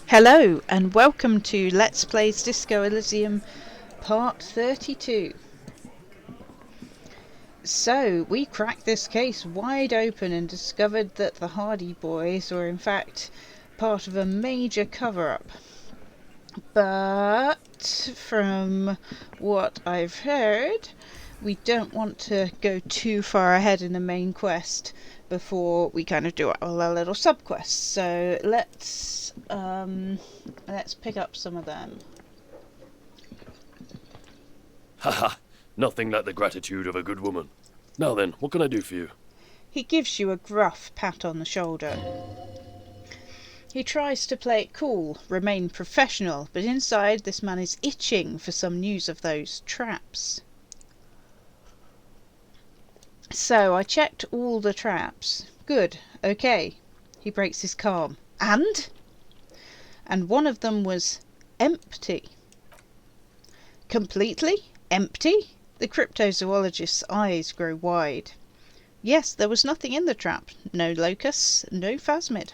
Hello and welcome to Let's Plays Disco Elysium Part 32. So, we cracked this case wide open and discovered that the Hardy Boys were in fact part of a major cover-up. But, from what I've heard, we don't want to go too far ahead in the main quest before we kind of do all our little sub-quests. So, let's pick up some of them. Haha, nothing like the gratitude of a good woman. Now then, what can I do for you? He gives you a gruff pat on the shoulder. He tries to play it cool, remain professional, but inside this man is itching for some news of those traps. So I checked all the traps. Good, okay. He breaks his calm. And one of them was empty. Completely empty? The cryptozoologist's eyes grow wide. Yes, there was nothing in the trap. No locusts, no phasmid.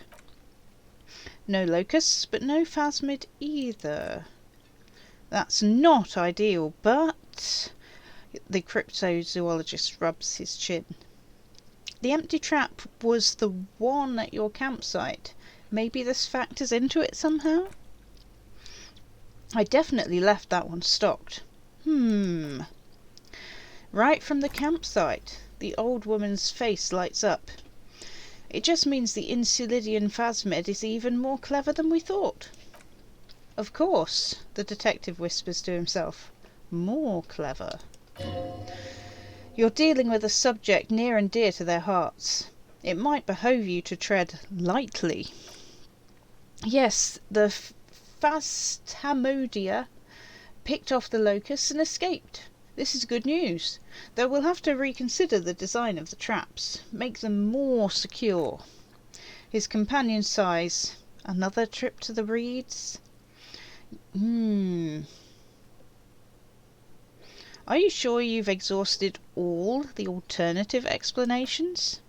No locusts, but no phasmid either. That's not ideal, but... The cryptozoologist rubs his chin. The empty trap was the one at your campsite. Maybe this factors into it somehow? I definitely left that one stocked. Right from the campsite. The old woman's face lights up. It just means the Insulidian phasmid is even more clever than we thought. Of course, the detective whispers to himself. More clever. You're dealing with a subject near and dear to their hearts. It might behoove you to tread lightly. Yes, the Phasmodia picked off the locusts and escaped. This is good news, though we'll have to reconsider the design of the traps, make them more secure. His companion sighs. Another trip to the reeds? Are you sure you've exhausted all the alternative explanations?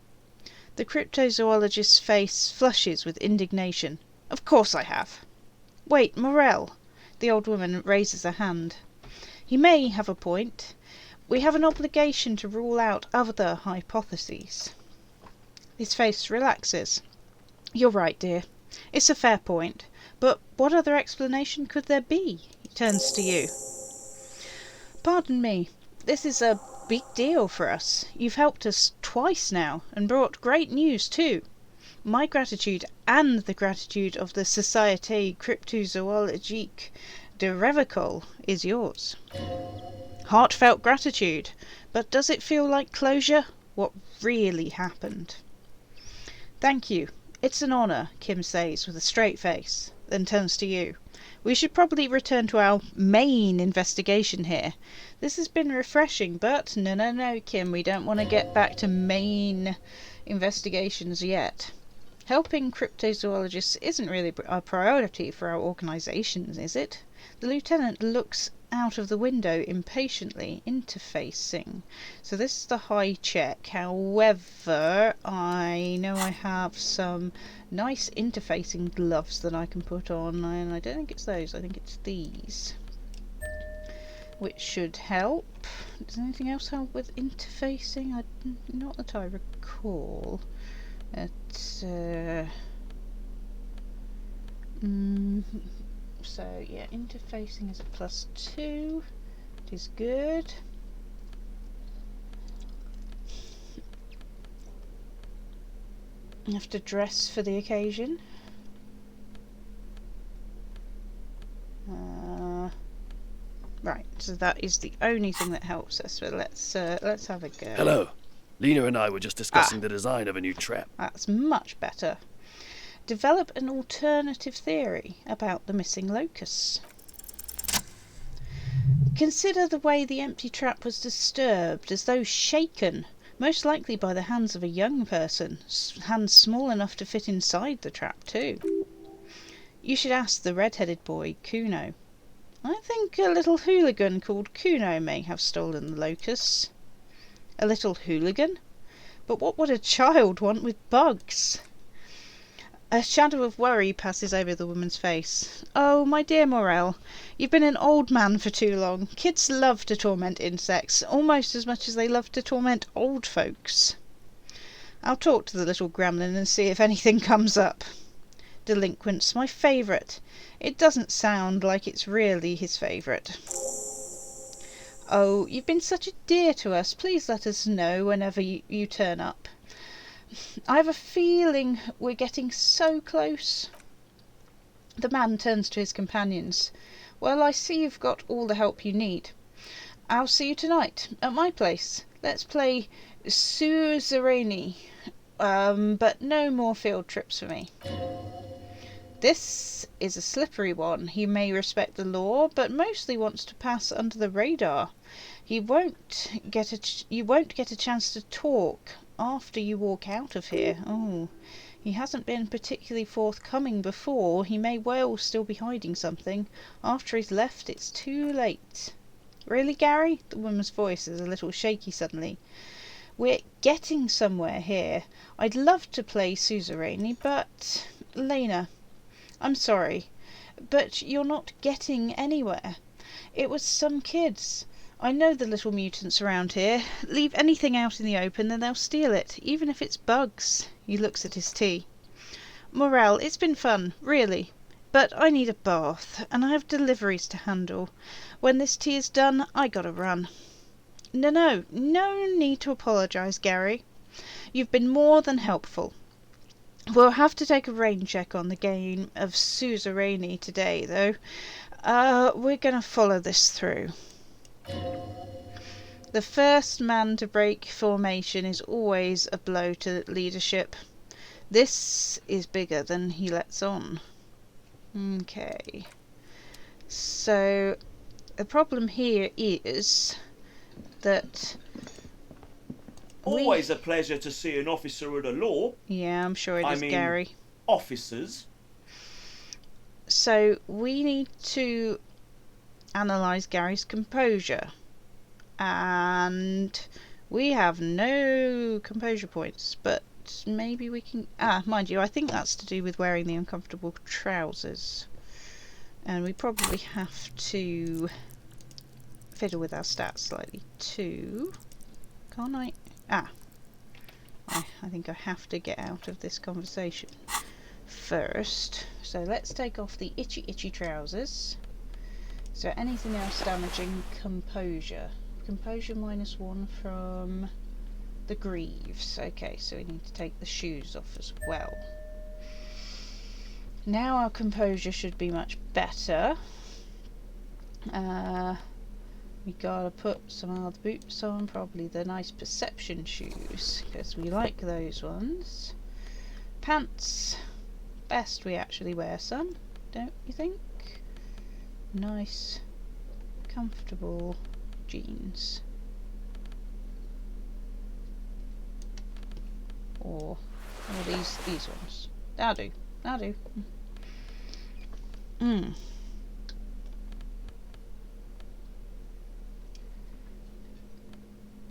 The cryptozoologist's face flushes with indignation. Of course I have. Wait, Morel. The old woman raises a hand. He may have a point. We have an obligation to rule out other hypotheses. His face relaxes. You're right, dear. It's a fair point. But what other explanation could there be? He turns to you. Pardon me. This is a big deal for us. You've helped us twice now, and brought great news too. My gratitude and the gratitude of the Société Cryptozoologique de Revicol is yours. Heartfelt gratitude, but does it feel like closure? What really happened? Thank you. It's an honour, Kim says with a straight face, then turns to you. We should probably return to our main investigation here. This has been refreshing, but no, Kim, we don't want to get back to main investigations yet. Helping cryptozoologists isn't really a priority for our organisation, is it? The lieutenant looks out of the window impatiently, interfacing. So this is the high check. However, I know I have some nice interfacing gloves that I can put on, and I don't think it's those, I think it's these, which should help. Does anything else help with interfacing? Not that I recall. So yeah, interfacing is a +2. It is good. You have to dress for the occasion. Right, so that is the only thing that helps us. But let's have a go. Hello. Lena and I were just discussing the design of a new trap. That's much better. Develop an alternative theory about the missing locusts. Consider the way the empty trap was disturbed, as though shaken, most likely by the hands of a young person, hands small enough to fit inside the trap too. You should ask the red-headed boy, Kuno. I think a little hooligan called Kuno may have stolen the locusts. A little hooligan? But what would a child want with bugs? A shadow of worry passes over the woman's face. Oh, my dear Morel, you've been an old man for too long. Kids love to torment insects, almost as much as they love to torment old folks. I'll talk to the little gremlin and see if anything comes up. Delinquent's my favourite. It doesn't sound like it's really his favourite. Oh, you've been such a dear to us. Please let us know whenever you turn up. I have a feeling we're getting so close. The man turns to his companions. Well, I see you've got all the help you need. I'll see you tonight at my place. Let's play suzeraini. But no more field trips for me. This is a slippery one. He may respect the law, but mostly wants to pass under the radar. You won't get a chance to talk after you walk out of here. Oh, he hasn't been particularly forthcoming before. He may well still be hiding something. After he's left, it's too late. Really, Gary? The woman's voice is a little shaky suddenly. We're getting somewhere here. I'd love to play suzeraini, but... Lena, I'm sorry, but you're not getting anywhere. It was some kids. I know the little mutants around here. Leave anything out in the open and they'll steal it, even if it's bugs. He looks at his tea. Morel, it's been fun, really. But I need a bath, and I have deliveries to handle. When this tea is done, I gotta run. No need to apologise, Gary. You've been more than helpful. We'll have to take a rain check on the game of suzeraini today, though. We're gonna follow this through. The first man to break formation is always a blow to leadership. This is bigger than he lets on. Okay. So, the problem here is that... Always a pleasure to see an officer of the law. Yeah, I'm sure it is, Gary. Officers. So, we need to analyse Gary's composure. And we have no composure points, but maybe we can... mind you, I think that's to do with wearing the uncomfortable trousers. And we probably have to fiddle with our stats slightly too. Can't I? I think I have to get out of this conversation first. So let's take off the itchy trousers. Is there anything else damaging composure? Composure -1 from the greaves. Okay, so we need to take the shoes off as well. Now our composure should be much better. We gotta put some other boots on, probably the nice perception shoes, because we like those ones. Pants. Best we actually wear some, don't you think? Nice, comfortable jeans. Or these ones. That'll do.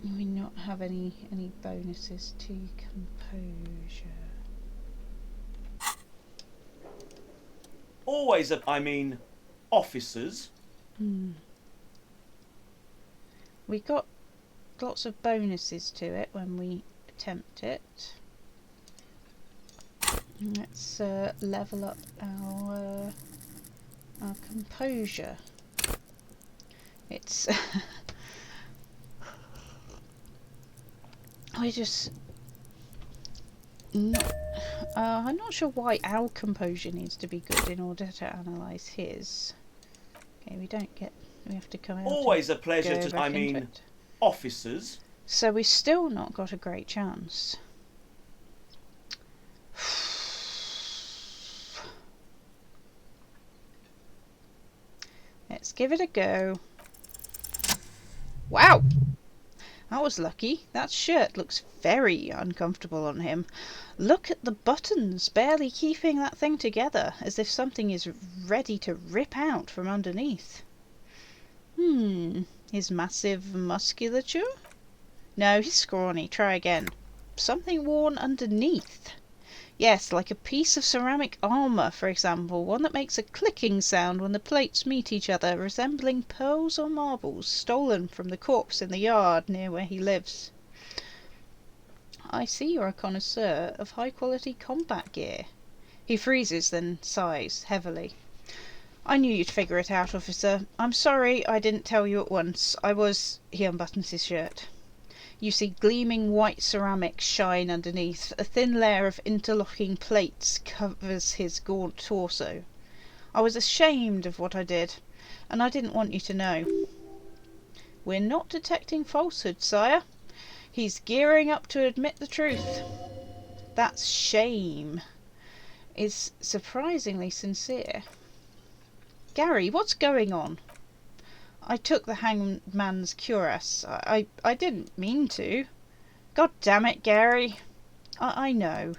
We not have any bonuses to composure. Always officers. We got lots of bonuses to it when we attempt it. Let's level up our composure. It's we're just not, I'm not sure why our composure needs to be good in order to analyse his. Okay, we have to come out. Always a pleasure to officers. So we've still not got a great chance. Let's give it a go. Wow! That was lucky. That shirt looks very uncomfortable on him. Look at the buttons, barely keeping that thing together, as if something is ready to rip out from underneath. His massive musculature? No, he's scrawny. Try again. Something worn underneath. Yes, like a piece of ceramic armour, for example, one that makes a clicking sound when the plates meet each other, resembling pearls or marbles stolen from the corpse in the yard near where he lives. I see you're a connoisseur of high-quality combat gear. He freezes, then sighs heavily. I knew you'd figure it out, officer. I'm sorry I didn't tell you at once. He unbuttons his shirt. You see gleaming white ceramic shine underneath. A thin layer of interlocking plates covers his gaunt torso. I was ashamed of what I did, and I didn't want you to know. We're not detecting falsehood, sire. He's gearing up to admit the truth. That shame is surprisingly sincere. Gary, what's going on? I took the hangman's cuirass. I didn't mean to. God damn it, Gary. I know.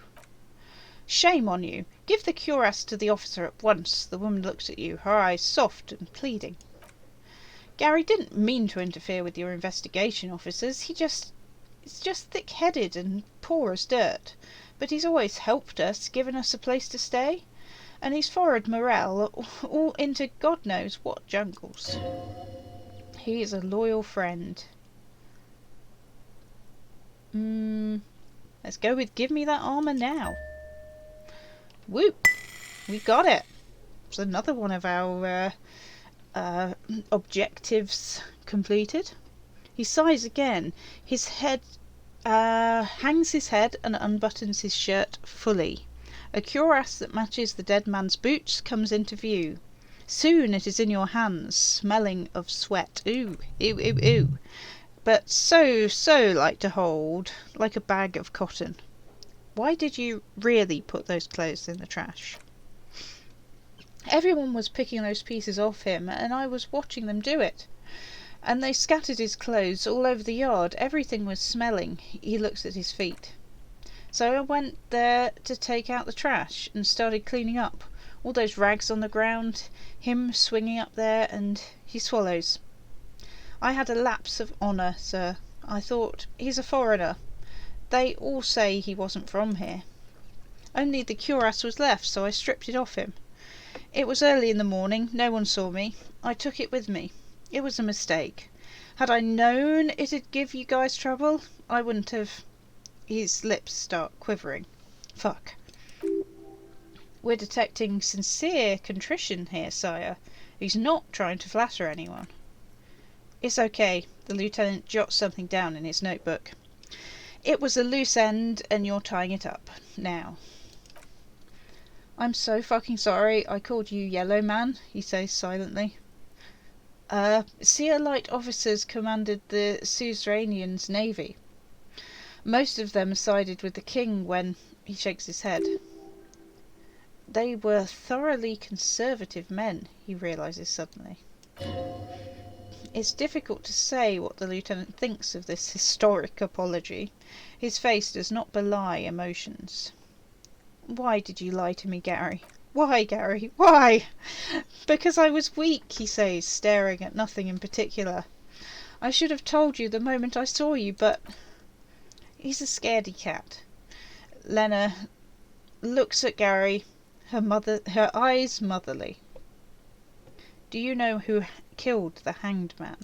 Shame on you. Give the cuirass to the officer at once. The woman looks at you, her eyes soft and pleading. Gary didn't mean to interfere with your investigation, officers. He's just thick-headed and poor as dirt. But he's always helped us, given us a place to stay. And he's forwarded Morel all into God knows what jungles. He is a loyal friend. Let's go with give me that armour now. Whoop! We got it. It's another one of our objectives completed. He sighs again. His head hangs his head and unbuttons his shirt fully. A cuirass that matches the dead man's boots comes into view. Soon it is in your hands, smelling of sweat. Ooh, ew, ew, ew. But so light to hold, like a bag of cotton. Why did you really put those clothes in the trash? Everyone was picking those pieces off him, and I was watching them do it. And they scattered his clothes all over the yard. Everything was smelling. He looks at his feet. So I went there to take out the trash and started cleaning up. All those rags on the ground, him swinging up there, and he swallows. I had a lapse of honour, sir. I thought, he's a foreigner. They all say he wasn't from here. Only the cuirass was left, so I stripped it off him. It was early in the morning, no one saw me. I took it with me. It was a mistake. Had I known it'd give you guys trouble, I wouldn't have... His lips start quivering. Fuck. We're detecting sincere contrition here, sire. He's not trying to flatter anyone. It's okay. The lieutenant jots something down in his notebook. It was a loose end, and you're tying it up. Now. I'm so fucking sorry I called you Yellow Man, he says silently. Sea Light officers commanded the Suzerainian's navy. Most of them sided with the king when... He shakes his head. They were thoroughly conservative men, he realises suddenly. It's difficult to say what the lieutenant thinks of this historic apology. His face does not belie emotions. Why did you lie to me, Gary? Why, Gary? Why? Because I was weak, he says, staring at nothing in particular. I should have told you the moment I saw you, but... He's a scaredy cat. Lena looks at Gary, her eyes motherly. Do you know who killed the hanged man?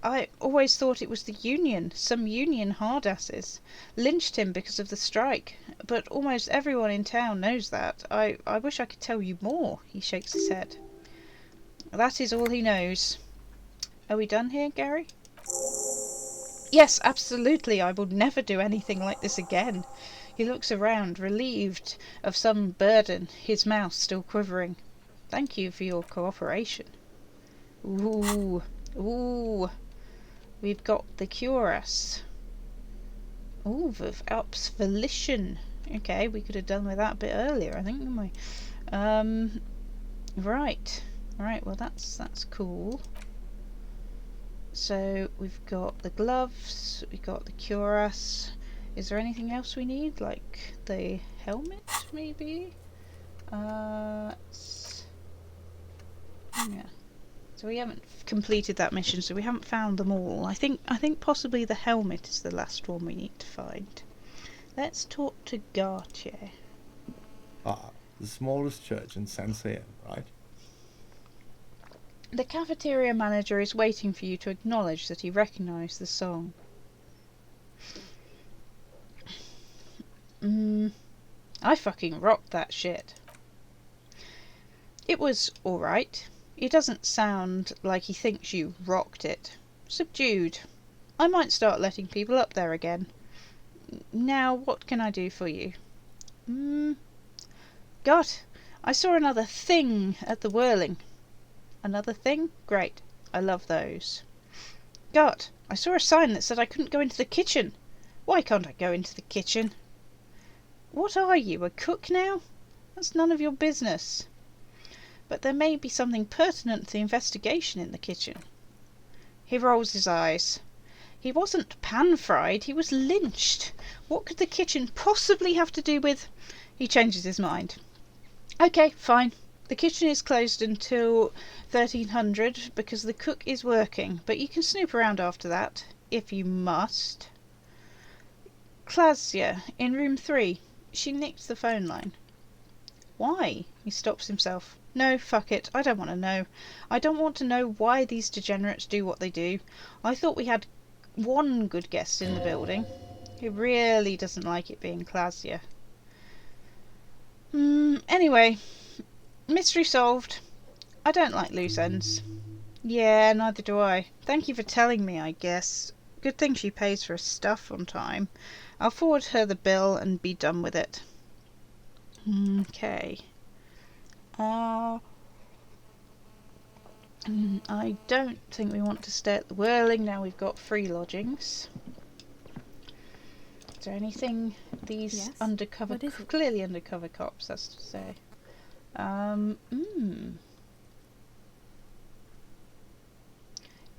I always thought it was the Union. Some Union hardasses lynched him because of the strike. But almost everyone in town knows that. I wish I could tell you more, he shakes his head. That is all he knows. Are we done here, Gary? Yes, absolutely. I will never do anything like this again. He looks around, relieved of some burden, his mouth still quivering. Thank you for your cooperation. Ooh. We've got the cuirass. Ooh, without volition. Okay, we could have done with that a bit earlier, I think, didn't we? Right, well that's cool. So we've got the gloves, we've got the cuirass. Is there anything else we need? Like the helmet, maybe? Yeah. So we haven't completed that mission, so we haven't found them all. I think possibly the helmet is the last one we need to find. Let's talk to Gautier. Ah, the smallest church in Saint-Cyr, right? The cafeteria manager is waiting for you to acknowledge that he recognised the song. I fucking rocked that shit. It was alright. He doesn't sound like he thinks you rocked it. Subdued. I might start letting people up there again. Now, what can I do for you? God, I saw another thing at the whirling. Another thing? Great. I love those. God, I saw a sign that said I couldn't go into the kitchen. Why can't I go into the kitchen? What are you, a cook now? That's none of your business. But there may be something pertinent to the investigation in the kitchen. He rolls his eyes. He wasn't pan-fried, he was lynched. What could the kitchen possibly have to do with... He changes his mind. Okay, fine. The kitchen is closed until 1300 because the cook is working, but you can snoop around after that, if you must. Klasia, in room 3. She nicked the phone line. Why? He stops himself. No, fuck it. I don't want to know. I don't want to know why these degenerates do what they do. I thought we had one good guest in the building. He really doesn't like it being Klasia. Anyway, mystery solved. I don't like loose ends. Yeah, neither do I. Thank you for telling me, I guess. Good thing she pays for her stuff on time. I'll forward her the bill and be done with it. Okay. I don't think we want to stay at the Whirling now we've got free lodgings. Is there anything these undercover, clearly undercover cops, that's to say.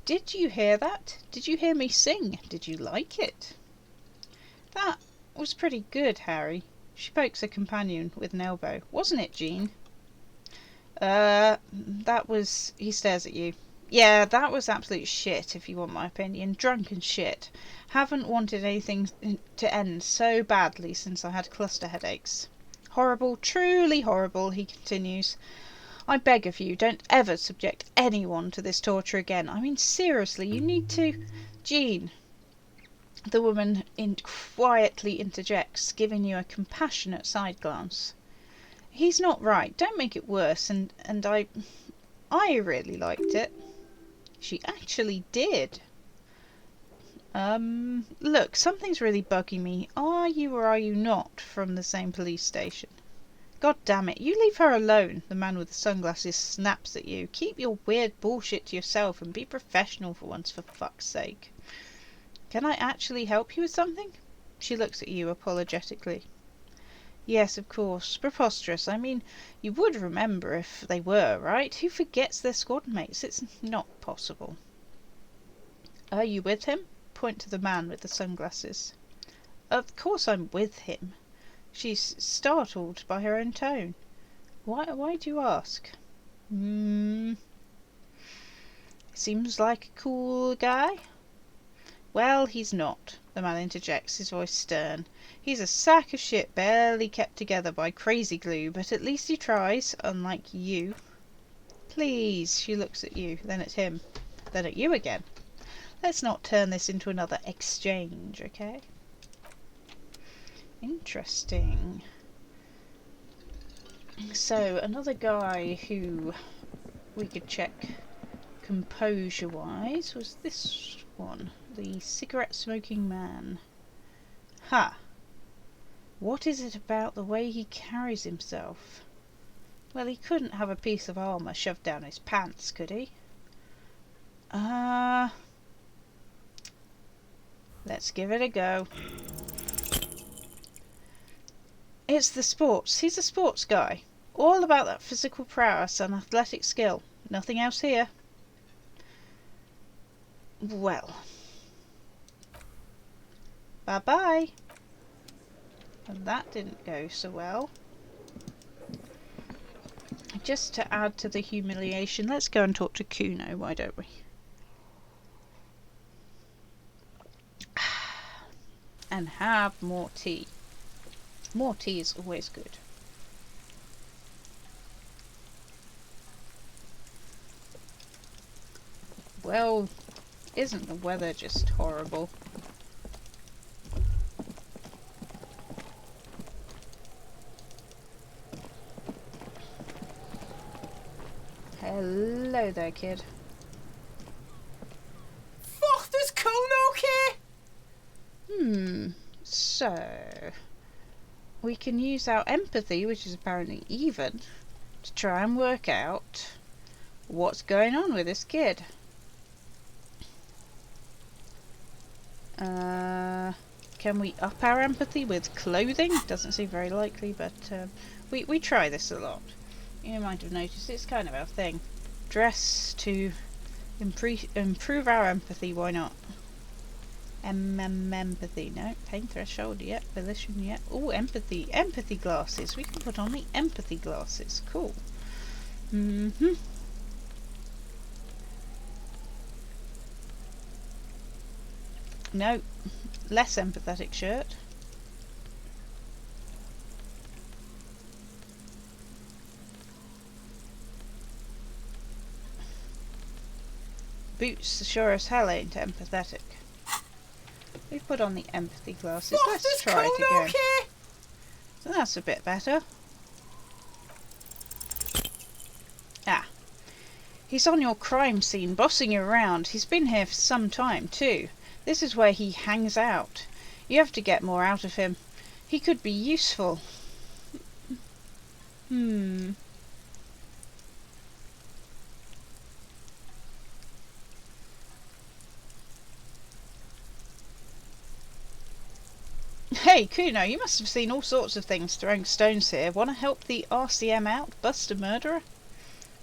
Did you hear that? Did you hear me sing? Did you like it? That was pretty good, Harry. She pokes her companion with an elbow. Wasn't it, Jean? That was... He stares at you. Yeah, that was absolute shit, if you want my opinion. Drunken shit. Haven't wanted anything to end so badly since I had cluster headaches. Horrible, truly horrible, he continues. I beg of you, don't ever subject anyone to this torture again. I mean, seriously, you need to... Jean... The woman quietly interjects, giving you a compassionate side glance. He's not right. Don't make it worse. And I really liked it. She actually did. Look, something's really bugging me. Are you or are you not from the same police station? God damn it, you leave her alone. The man with the sunglasses snaps at you. Keep your weird bullshit to yourself and be professional for once, for fuck's sake. Can I actually help you with something? She looks at you apologetically. Yes, of course. Preposterous. I mean, you would remember if they were, right? Who forgets their squad mates? It's not possible. Are you with him? Point to the man with the sunglasses. Of course I'm with him. She's startled by her own tone. Why do you ask? Seems like a cool guy. Well, he's not, the man interjects, his voice stern. He's a sack of shit barely kept together by crazy glue, but at least he tries, unlike you. Please, she looks at you, then at him, then at you again. Let's not turn this into another exchange, okay? Interesting. So, another guy who we could check composure-wise was this one. The cigarette-smoking man. Ha! What is it about the way he carries himself? Well, he couldn't have a piece of armour shoved down his pants, could he? Let's give it a go. It's the sports. He's a sports guy. All about that physical prowess and athletic skill. Nothing else here. Well. Bye-bye. And that didn't go so well. Just to add to the humiliation, let's go and talk to Kuno, why don't we? And have more tea. More tea is always good. Well, isn't the weather just horrible? Hello there, kid. Fuck, does Kuno care? So we can use our empathy, which is apparently even, to try and work out what's going on with this kid. Can we up our empathy with clothing? Doesn't seem very likely, but we try this a lot. You might have noticed it's kind of our thing. Dress to improve our empathy, why not? Empathy, no. Pain threshold, yep. Elysium, yep. Oh, empathy. Empathy glasses. We can put on the empathy glasses. Cool. No. Less empathetic shirt. Boots sure as hell ain't empathetic. We've put on the empathy glasses. Fuck, Let's does try it Kuno again. care? So that's a bit better. Ah. He's on your crime scene, bossing you around. He's been here for some time, too. This is where he hangs out. You have to get more out of him. He could be useful. Hey, Kuno, you must have seen all sorts of things throwing stones here. Want to help the RCM out? Bust a murderer?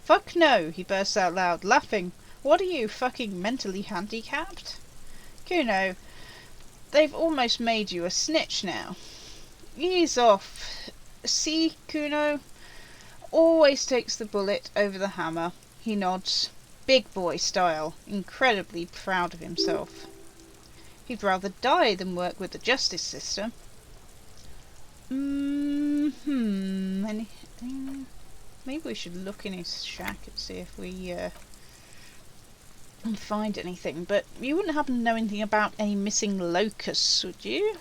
Fuck no, he bursts out loud, laughing. What are you, fucking mentally handicapped? Kuno, they've almost made you a snitch now. Ease off. See, Kuno? Always takes the bullet over the hammer. He nods. Big boy style. Incredibly proud of himself. He'd rather die than work with the justice system. Anything? Maybe we should look in his shack and see if we can find anything. But you wouldn't happen to know anything about any missing locusts, would you?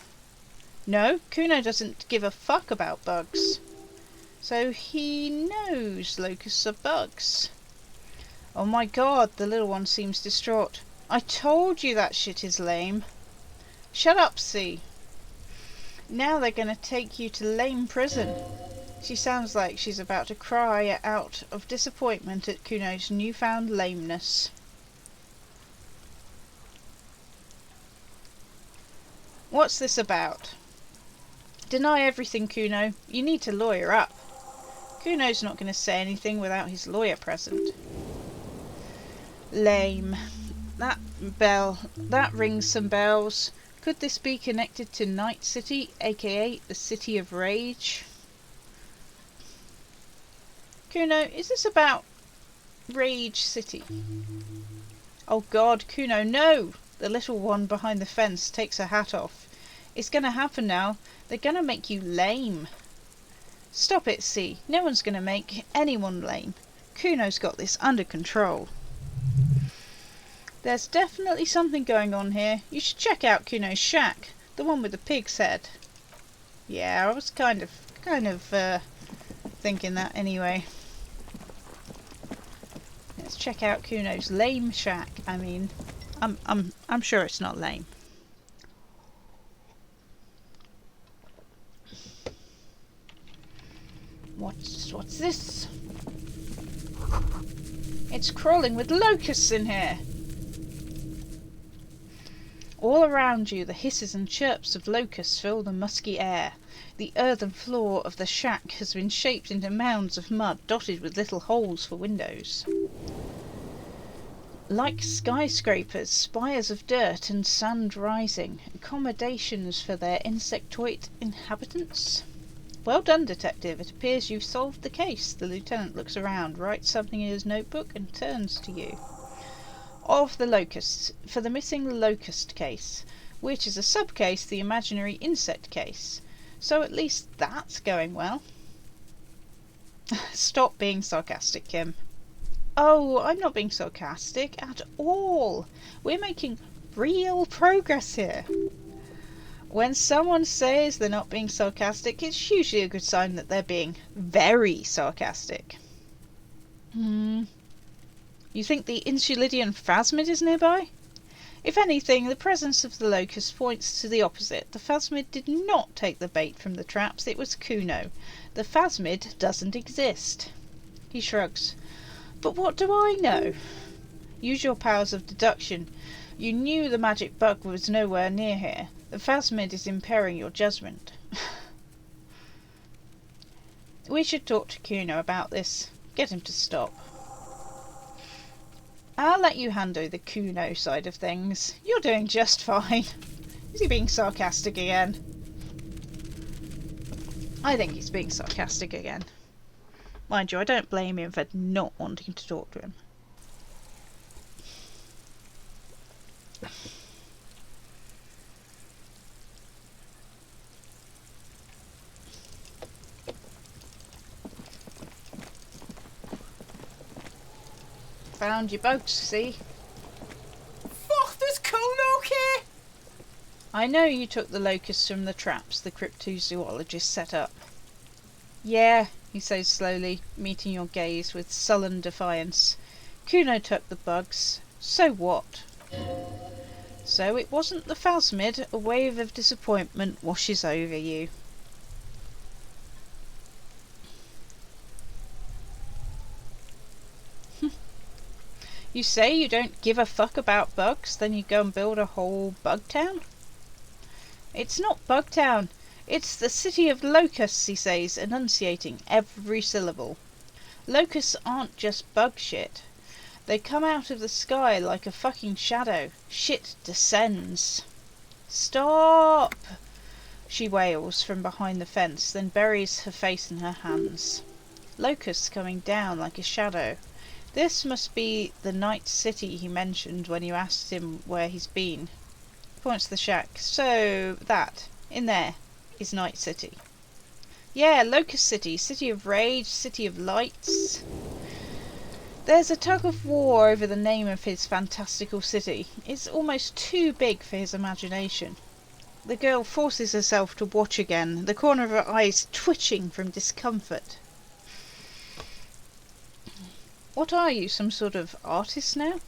No, Kuno doesn't give a fuck about bugs. So he knows locusts are bugs. Oh my god, the little one seems distraught. I told you that shit is lame. Shut up, C. Now they're going to take you to lame prison. She sounds like she's about to cry out of disappointment at Kuno's newfound lameness. What's this about? Deny everything, Kuno. You need to lawyer up. Kuno's not going to say anything without his lawyer present. Lame. That bell. That rings some bells. Could this be connected to Night City, aka the City of Rage? Kuno, is this about Rage City? Oh god, Kuno, no! The little one behind the fence takes her hat off. It's gonna happen now. They're gonna make you lame. Stop it, C. No one's gonna make anyone lame. Kuno's got this under control. There's definitely something going on here. You should check out Kuno's shack, the one with the pig's head. Yeah, I was kind of thinking that anyway. Let's check out Kuno's lame shack. I mean, I'm sure it's not lame. What's this? It's crawling with locusts in here. All around you, the hisses and chirps of locusts fill the musky air. The earthen floor of the shack has been shaped into mounds of mud, dotted with little holes for windows. Like skyscrapers, spires of dirt and sand rising, accommodations for their insectoid inhabitants. Well done, detective. It appears you've solved the case. The lieutenant looks around, writes something in his notebook, and turns to you. Of the locusts, for the missing locust case, which is a sub-case, the imaginary insect case. So at least that's going well. Stop being sarcastic, Kim. Oh, I'm not being sarcastic at all. We're making real progress here. When someone says they're not being sarcastic, it's usually a good sign that they're being very sarcastic. You think the Insulidian phasmid is nearby? If anything, the presence of the locust points to the opposite. The phasmid did not take the bait from the traps, it was Kuno. The phasmid doesn't exist. He shrugs. But what do I know? Use your powers of deduction. You knew the magic bug was nowhere near here. The phasmid is impairing your judgment. We should talk to Kuno about this. Get him to stop. I'll let you handle the Kuno side of things. You're doing just fine. Is he being sarcastic again? I think he's being sarcastic again. Mind you, I don't blame him for not wanting to talk to him. Found your boat, see? Fuck, there's Kuno here! I know you took the locusts from the traps the cryptozoologist set up. Yeah, he says slowly, meeting your gaze with sullen defiance. Kuno took the bugs. So what? So it wasn't the phasmid. A wave of disappointment washes over you. You say you don't give a fuck about bugs, then you go and build a whole bug town? It's not Bug Town. It's the city of locusts, he says, enunciating every syllable. Locusts aren't just bug shit. They come out of the sky like a fucking shadow. Shit descends. Stop! She wails from behind the fence, then buries her face in her hands. Locusts coming down like a shadow. This must be the night city he mentioned when you asked him where he's been. He points to the shack. So, that, in there, is Night City. Yeah, Locust City, city of rage, city of lights. There's a tug of war over the name of his fantastical city. It's almost too big for his imagination. The girl forces herself to watch again, the corner of her eyes twitching from discomfort. What are you, some sort of artist now?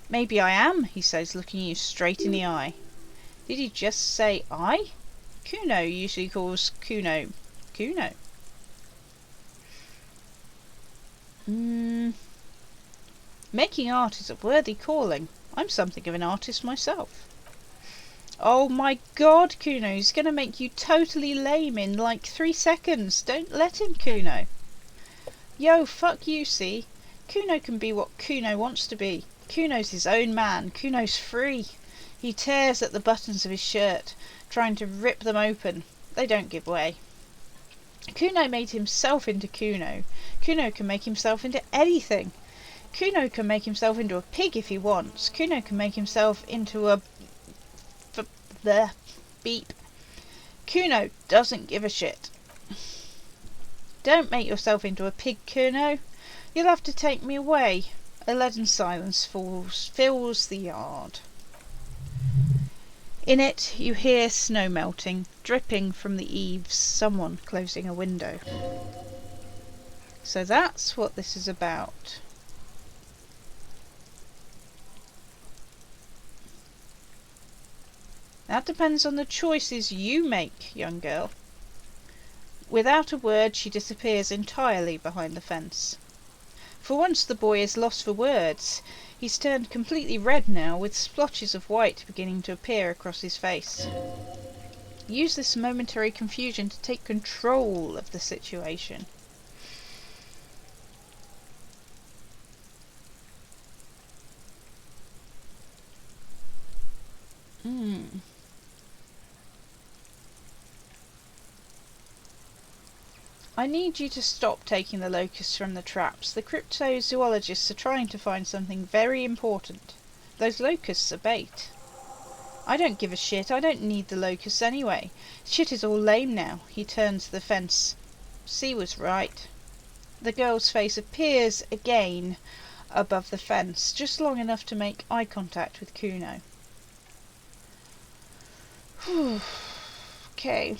Maybe I am, he says, looking you straight in the eye. Did he just say I? Kuno usually calls Kuno Kuno. Making art is a worthy calling. I'm something of an artist myself. Oh my god, Kuno, he's going to make you totally lame in like 3 seconds. Don't let him, Kuno. Yo, fuck you, see? Kuno can be what Kuno wants to be. Kuno's his own man. Kuno's free. He tears at the buttons of his shirt, trying to rip them open. They don't give way. Kuno made himself into Kuno. Kuno can make himself into anything. Kuno can make himself into a pig if he wants. Kuno can make himself into a... beep. Kuno doesn't give a shit. Don't make yourself into a pig, Kuno. You'll have to take me away. A leaden silence fills the yard. In it, you hear snow melting, dripping from the eaves, someone closing a window. So that's what this is about. That depends on the choices you make, young girl. Without a word, she disappears entirely behind the fence. For once the boy is lost for words. He's turned completely red now, with splotches of white beginning to appear across his face. Use this momentary confusion to take control of the situation. I need you to stop taking the locusts from the traps. The cryptozoologists are trying to find something very important. Those locusts are bait. I don't give a shit. I don't need the locusts anyway. Shit is all lame now. He turns to the fence. C was right. The girl's face appears again above the fence, just long enough to make eye contact with Kuno. Okay.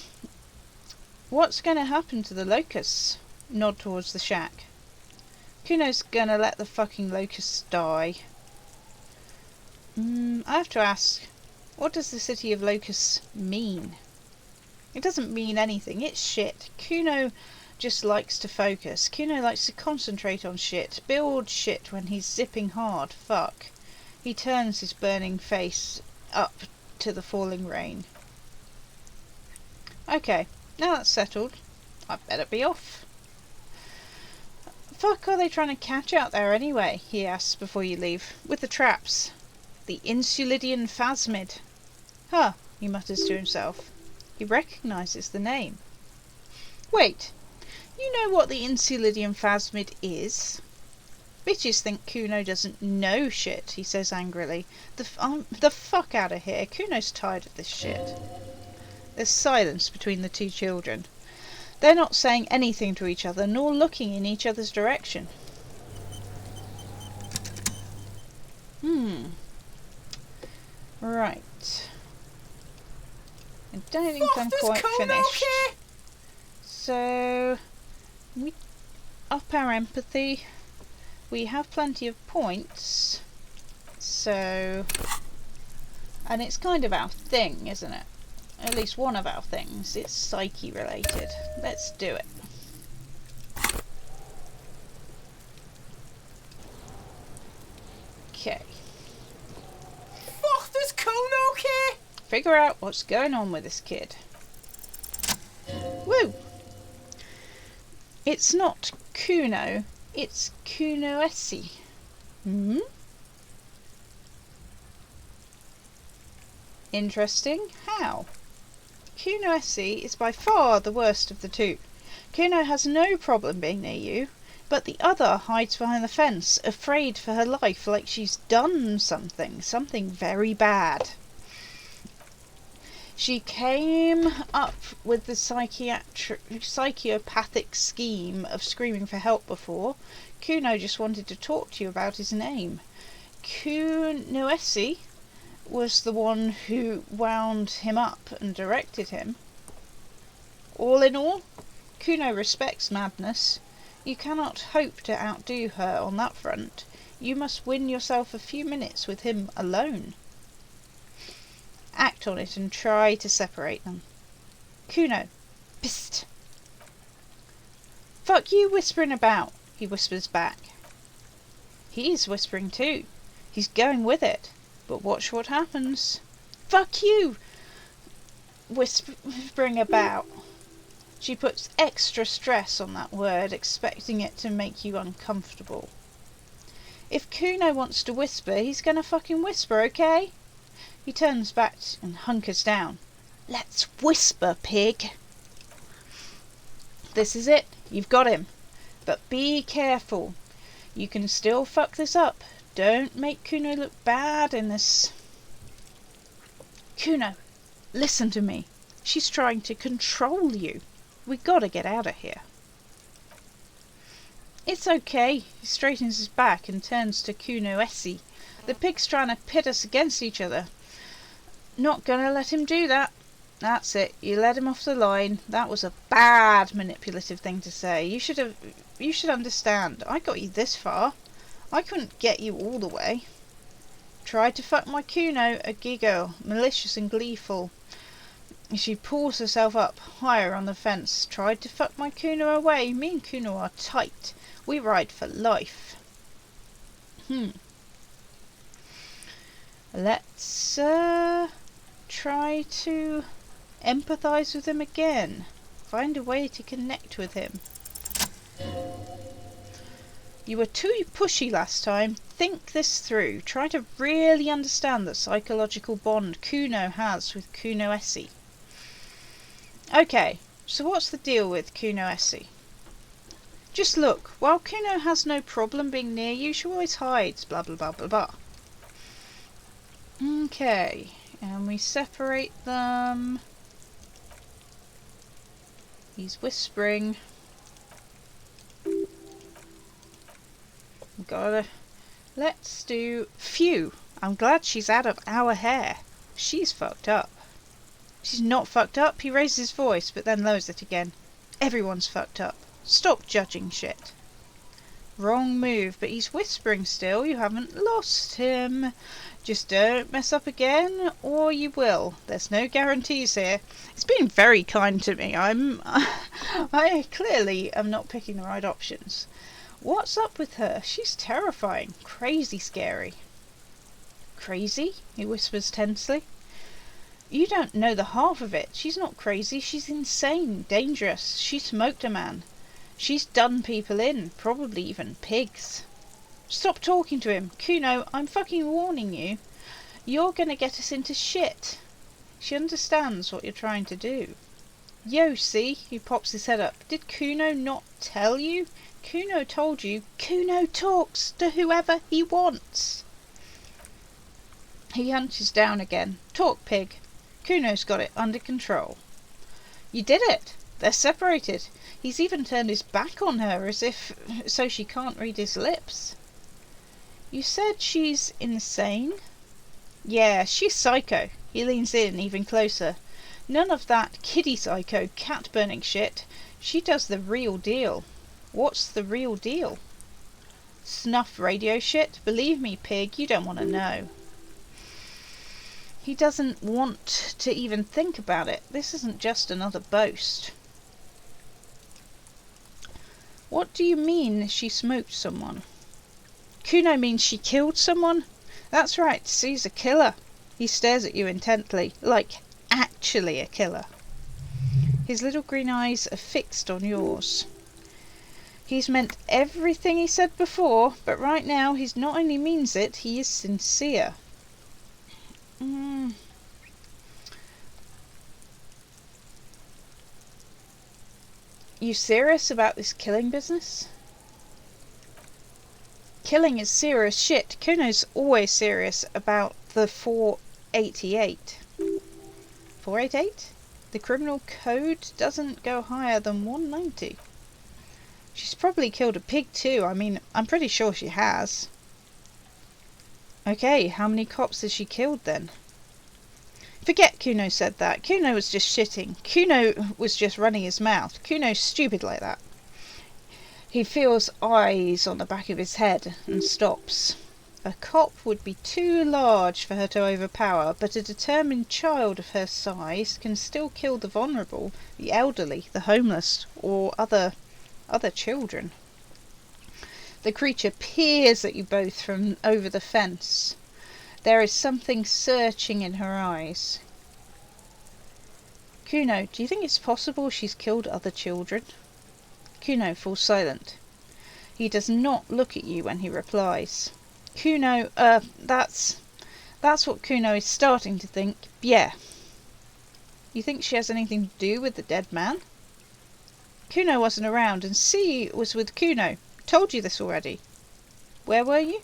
What's going to happen to the locusts? Nod towards the shack. Kuno's gonna let the fucking locusts die. I have to ask, what does the city of locusts mean? It doesn't mean anything. It's shit. Kuno just likes to focus. Kuno likes to concentrate on shit. Build shit when he's zipping hard. Fuck. He turns his burning face up to the falling rain. Okay, now that's settled, I'd better be off. Fuck are they trying to catch out there anyway? He asks before you leave. With the traps. The Insulidian phasmid. Huh, he mutters to himself. He recognises the name. Wait, you know what the Insulidian phasmid is? Bitches think Kuno doesn't know shit, he says angrily. The fuck out of here. Kuno's tired of this shit. There's silence between the two children. They're not saying anything to each other, nor looking in each other's direction. Right. I don't think I'm quite finished. Okay? So, we up our empathy. We have plenty of points. So, and it's kind of our thing, isn't it? At least one of our things. It's psyche related. Let's do it. Okay. Fuck, does Kuno okay? Figure out what's going on with this kid. Woo! It's not Kuno, it's Kunoesi. Interesting. How? Kunoesi is by far the worst of the two. Kuno has no problem being near you, but the other hides behind the fence, afraid for her life, like she's done something very bad. She came up with the psychopathic scheme of screaming for help before. Kuno just wanted to talk to you about his name. Kunoesi was the one who wound him up and directed him. All in all, Kuno respects madness. You cannot hope to outdo her on that front. You must win yourself a few minutes with him alone. Act on it and try to separate them. Kuno, psst. Fuck you whispering about, he whispers back. He's whispering too. He's going with it. But watch what happens. Fuck you! Whispering about. She puts extra stress on that word, expecting it to make you uncomfortable. If Kuno wants to whisper, he's gonna fucking whisper, okay? He turns back and hunkers down. Let's whisper, pig. This is it. You've got him. But be careful. You can still fuck this up. Don't make Kuno look bad in this. Kuno, listen to me. She's trying to control you. We gotta get out of here. It's okay. He straightens his back and turns to Kunoesi. The pig's trying to pit us against each other. Not gonna let him do that. That's it. You let him off the line. That was a bad manipulative thing to say. You should understand. I got you this far. I couldn't get you all the way. Tried to fuck my Kuno, a giggle, malicious and gleeful. She pulls herself up higher on the fence. Tried to fuck my Kuno away. Me and Kuno are tight. We ride for life. Let's try to empathise with him again. Find a way to connect with him. You were too pushy last time. Think this through. Try to really understand the psychological bond Kuno has with Kunoesi. Okay, so what's the deal with Kunoesi? Just look, while Kuno has no problem being near you, she always hides, blah blah blah blah blah. Okay, and we separate them. He's whispering. Gotta... Let's do... Phew! I'm glad she's out of our hair. She's fucked up. She's not fucked up. He raises his voice, but then lowers it again. Everyone's fucked up. Stop judging shit. Wrong move, but he's whispering still. You haven't lost him. Just don't mess up again, or you will. There's no guarantees here. He's being very kind to me. I clearly am not picking the right options. What's up with her? She's terrifying. Crazy scary. Crazy? He whispers tensely. You don't know the half of it. She's not crazy. She's insane. Dangerous. She smoked a man. She's done people in. Probably even pigs. Stop talking to him. Kuno, I'm fucking warning you. You're gonna get us into shit. She understands what you're trying to do. Yo, see? He pops his head up. Did Kuno not tell you? Kuno told you. Kuno talks to whoever he wants. He hunches down again. Talk, pig. Kuno's got it under control. You did it. They're separated. He's even turned his back on her as if so she can't read his lips. You said she's insane? Yeah, she's psycho. He leans in even closer. None of that kiddie psycho cat burning shit. She does the real deal. What's the real deal? Snuff radio shit? Believe me, pig, you don't want to know. He doesn't want to even think about it. This isn't just another boast. What do you mean she smoked someone? Kuno means she killed someone? That's right, she's a killer. He stares at you intently, like actually a killer. His little green eyes are fixed on yours. He's meant everything he said before, but right now he not only means it, he is sincere. You serious about this killing business? Killing is serious shit. Kuno's always serious about the 488. 488? The criminal code doesn't go higher than 190. She's probably killed a pig too. I mean, I'm pretty sure she has. Okay, how many cops has she killed then? Forget Kuno said that. Kuno was just shitting. Kuno was just running his mouth. Kuno's stupid like that. He feels eyes on the back of his head and stops. A cop would be too large for her to overpower, but a determined child of her size can still kill the vulnerable, the elderly, the homeless, or other children. The creature peers at you both from over the fence. There is something searching in her eyes. Kuno, do you think it's possible she's killed other children? Kuno falls silent. He does not look at you when he replies. Kuno, that's what Kuno is starting to think. Yeah. You think she has anything to do with the dead man? Kuno wasn't around, and C was with Kuno. Told you this already. Where were you?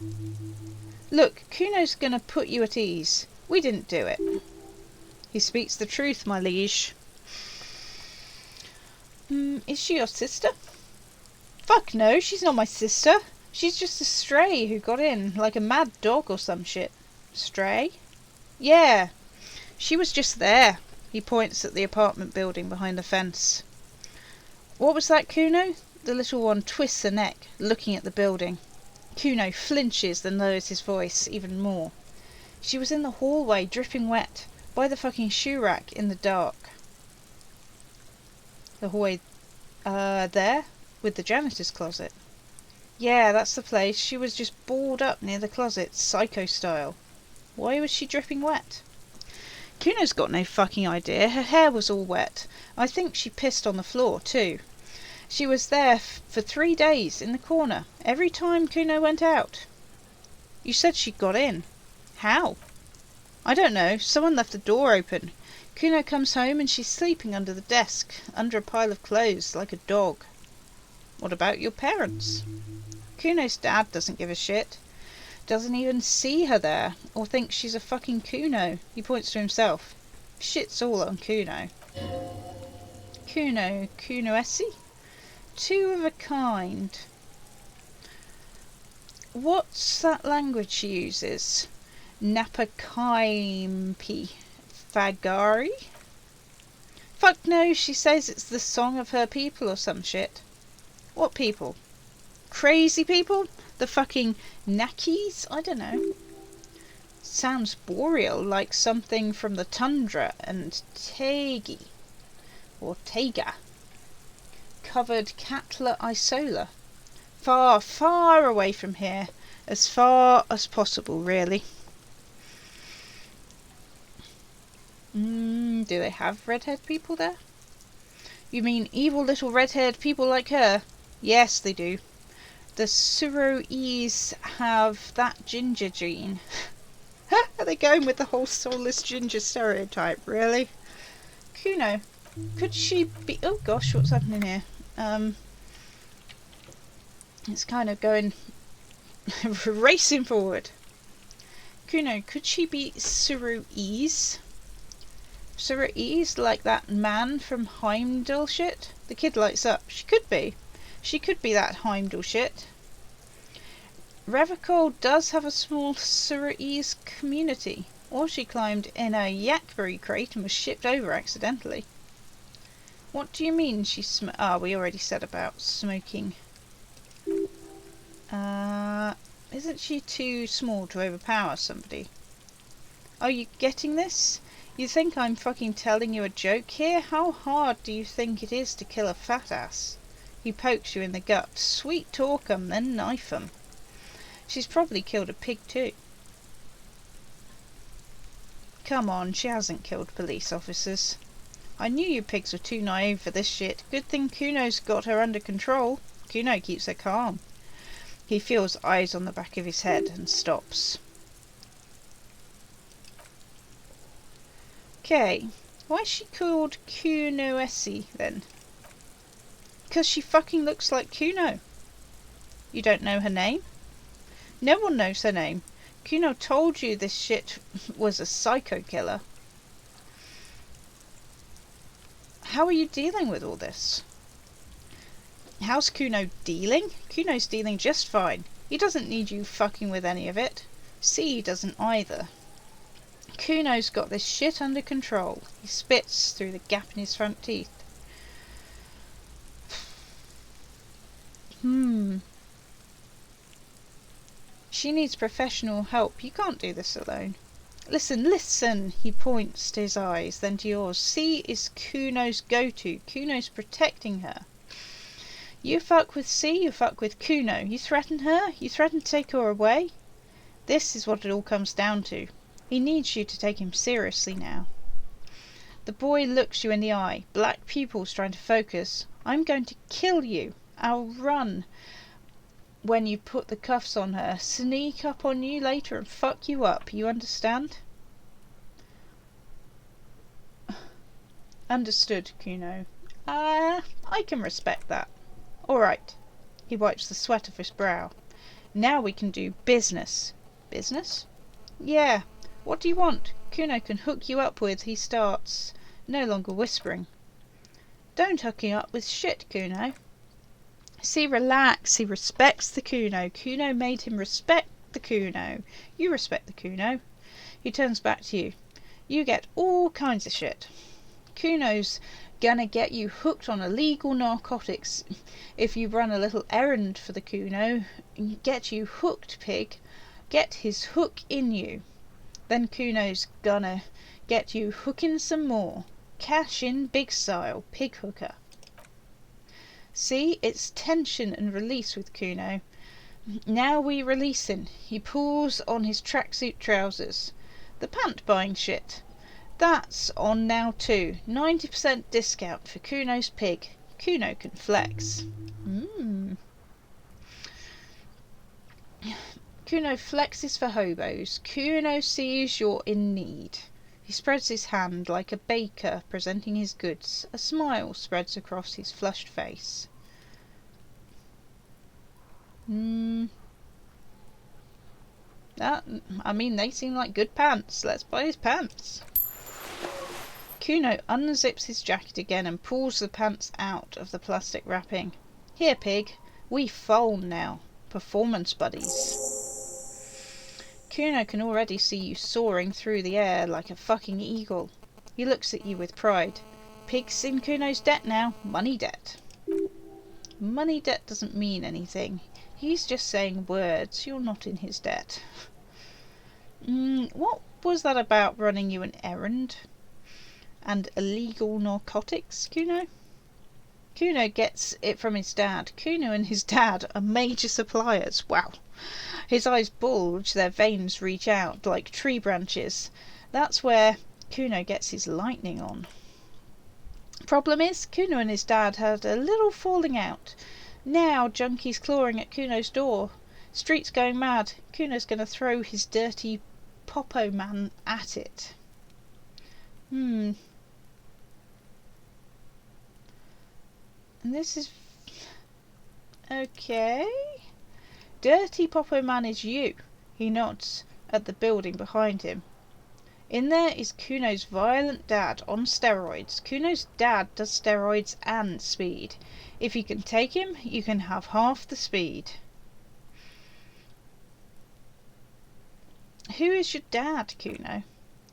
Look, Kuno's gonna put you at ease. We didn't do it. He speaks the truth, my liege. Is she your sister? Fuck no, she's not my sister. She's just a stray who got in, like a mad dog or some shit. Stray? Yeah. She was just there. He points at the apartment building behind the fence. What was that, Kuno? The little one twists her neck, looking at the building. Kuno flinches, then lowers his voice even more. She was in the hallway, dripping wet, by the fucking shoe rack in the dark. The hallway, there? With the janitor's closet. Yeah, that's the place. She was just balled up near the closet, psycho style. Why was she dripping wet? Kuno's got no fucking idea. Her hair was all wet. I think she pissed on the floor, too. She was there for 3 days, in the corner, every time Kuno went out. You said she got in. How? I don't know. Someone left the door open. Kuno comes home and she's sleeping under the desk, under a pile of clothes, like a dog. What about your parents? Kuno's dad doesn't give a shit. Doesn't even see her there, or thinks she's a fucking Kuno. He points to himself. Shit's all on Kuno. Kunoesi? Two of a kind. What's that language she uses? Napakaimpi Fagari? Fuck no, she says it's the song of her people or some shit. What people? Crazy people? The fucking Nakis? I don't know. Sounds boreal, like something from the tundra, and Tegi, or Tega. Covered Catla Isola. Far, far away from here. As far as possible, really. Do they have red-haired people there? You mean evil little red-haired people like her? Yes, they do. The Suroese have that ginger gene. Are they going with the whole soulless ginger stereotype, really? Kuno, could she be... Oh gosh, what's happening here? It's kind of going... racing forward. Kuno, could she be Suroese? Suroese, like that man from Heimdall shit? The kid lights up. She could be. She could be that Heimdall shit. Revachol does have a small Suroese community. Or she climbed in a yakberry crate and was shipped over accidentally. What do you mean she we already said about smoking. Isn't she too small to overpower somebody? Are you getting this? You think I'm fucking telling you a joke here? How hard do you think it is to kill a fat ass? He pokes you in the gut. Sweet talk 'em, then knife 'em. She's probably killed a pig too. Come on, she hasn't killed police officers. I knew you pigs were too naive for this shit. Good thing Kuno's got her under control. Kuno keeps her calm. He feels eyes on the back of his head and stops. Okay, why is she called Kunoesi then? Because she fucking looks like Kuno. You don't know her name? No one knows her name. Kuno told you this shit was a psycho killer. How are you dealing with all this? How's Kuno dealing? Kuno's dealing just fine. He doesn't need you fucking with any of it. C doesn't either. Kuno's got this shit under control. He spits through the gap in his front teeth. She needs professional help. You can't do this alone. Listen, listen! He points to his eyes, then to yours. C is Kuno's go-to. Kuno's protecting her. You fuck with C, you fuck with Kuno. You threaten her, you threaten to take her away. This is what it all comes down to. He needs you to take him seriously now. The boy looks you in the eye, black pupils trying to focus. I'm going to kill you. I'll run when you put the cuffs on her, sneak up on you later and fuck you up. You understand? Understood, Kuno. I can respect that. Alright. He wipes the sweat off his brow. Now we can do business. Business? Yeah. What do you want? Kuno can hook you up with. He starts, no longer whispering. Don't hook him up with shit, Kuno. See, relax. He respects the Kuno. Kuno made him respect the Kuno. You respect the Kuno. He turns back to you. You get all kinds of shit. Kuno's gonna get you hooked on illegal narcotics. If you run a little errand for the Kuno, get you hooked, pig. Get his hook in you. Then Kuno's gonna get you hooking some more. Cash in big style, pig hooker. See, it's tension and release with Kuno. Now we releasing. He pulls on his tracksuit trousers. The pant buying shit. That's on now too. 90% discount for Kuno's pig. Kuno can flex. Kuno flexes for hobos. Kuno sees you're in need. He spreads his hand like a baker presenting his goods. A smile spreads across his flushed face. I mean, they seem like good pants. Let's buy his pants. Kuno unzips his jacket again and pulls the pants out of the plastic wrapping. Here, pig. We phone now. Performance buddies. Kuno can already see you soaring through the air like a fucking eagle. He looks at you with pride. Pig's in Kuno's debt now. Money debt. Money debt doesn't mean anything. He's just saying words. You're not in his debt. What was that about running you an errand? And illegal narcotics, Kuno? Kuno gets it from his dad. Kuno and his dad are major suppliers. Wow. His eyes bulge, their veins reach out like tree branches. That's where Kuno gets his lightning on. Problem is, Kuno and his dad had a little falling out. Now Junkie's clawing at Kuno's door. Street's going mad. Kuno's going to throw his dirty popo man at it. And this is... okay. Dirty popo man is you. He nods at the building behind him. In there is Kuno's violent dad on steroids. Kuno's dad does steroids and speed. If you can take him, you can have half the speed. Who is your dad, Kuno?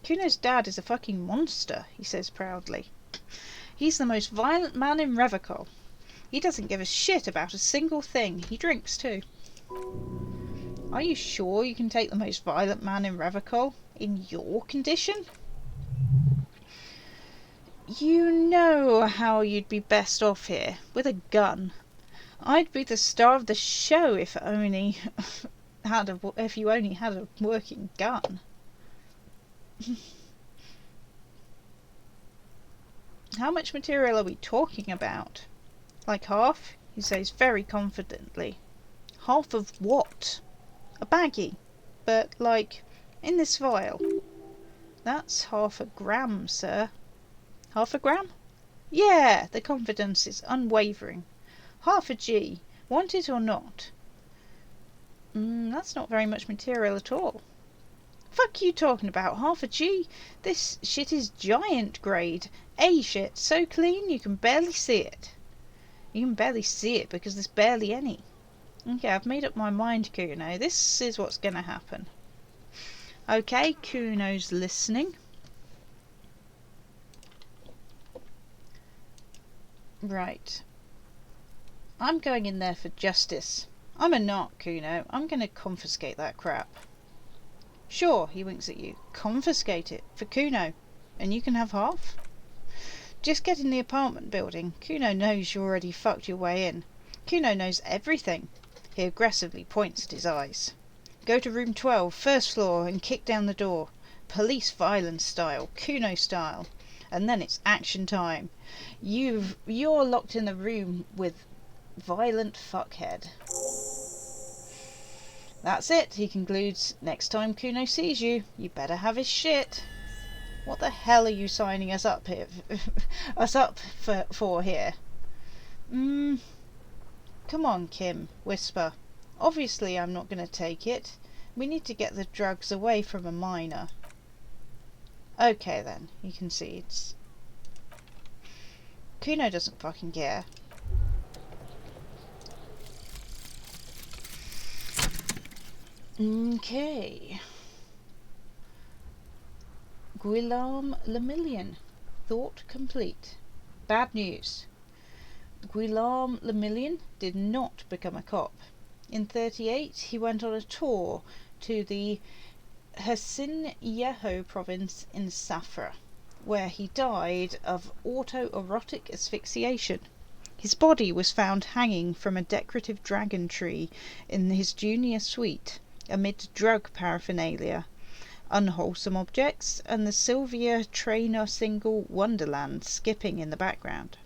Kuno's dad is a fucking monster, he says proudly. He's the most violent man in Revachol. He doesn't give a shit about a single thing. He drinks too. Are you sure you can take the most violent man in Revachol? In your condition? You know how you'd be best off here, with a gun. I'd be the star of the show if if you only had a working gun. How much material are we talking about? Like half? He says very confidently. Half of what? A baggie. But, like, in this vial. That's 1/2 gram, sir. 1/2 gram? Yeah, the confidence is unwavering. 1/2 G. Want it or not? That's not very much material at all. Fuck you talking about 1/2 G? This shit is giant grade. A shit, so clean you can barely see it. You can barely see it because there's barely any. Okay, I've made up my mind, Kuno. This is what's gonna happen. Okay, Kuno's listening. Right. I'm going in there for justice. I'm a narc, Kuno. I'm gonna confiscate that crap. Sure, he winks at you. Confiscate it for Kuno, and you can have half. Just get in the apartment building. Kuno knows you already fucked your way in. Kuno knows everything. He aggressively points at his eyes. Go to room 12, first floor, and kick down the door. Police violence style, Kuno style. And then it's action time. You're locked in the room with violent fuckhead. That's it, he concludes. Next time Kuno sees you, you better have his shit. What the hell are you signing us up here? for here? Come on, Kim, whisper. Obviously I'm not going to take it. We need to get the drugs away from a minor. Okay then, he concedes. Kuno doesn't fucking care. Okay. Guillaume Lemillion. Thought complete. Bad news. Guillaume Lemillion did not become a cop. In 1938 he went on a tour to the Hasin-Yeho province in Safra, where he died of autoerotic asphyxiation. His body was found hanging from a decorative dragon tree in his junior suite, amid drug paraphernalia, unwholesome objects, and the Sylvia Traynor single Wonderland skipping in the background.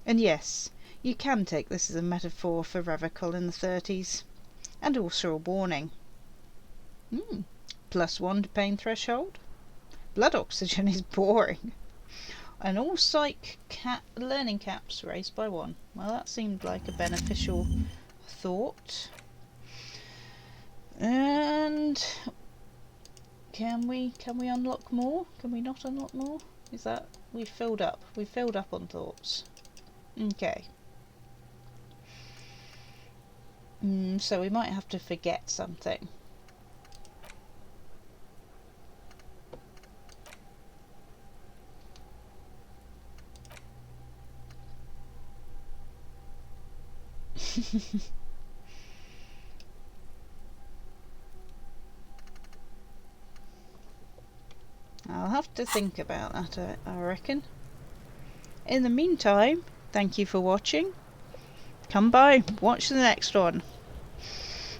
And yes, you can take this as a metaphor for Revachol in the 30s, and also a warning. +1 to pain threshold. Blood oxygen is boring. And all psych learning caps raised by 1. Well, that seemed like a beneficial thought. Can we unlock more? Can we not unlock more? Is that we've filled up? We've filled up on thoughts. Okay. So we might have to forget something. I'll have to think about that, I reckon. In the meantime, thank you for watching. Come by, watch the next one.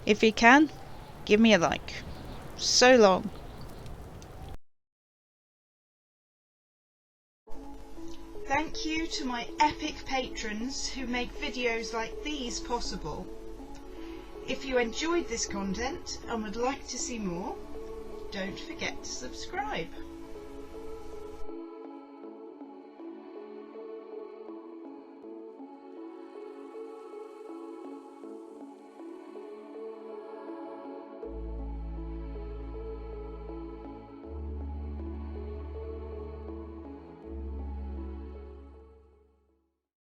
If you can, give me a like. So long. Thank you to my epic patrons who make videos like these possible. If you enjoyed this content and would like to see more, don't forget to subscribe.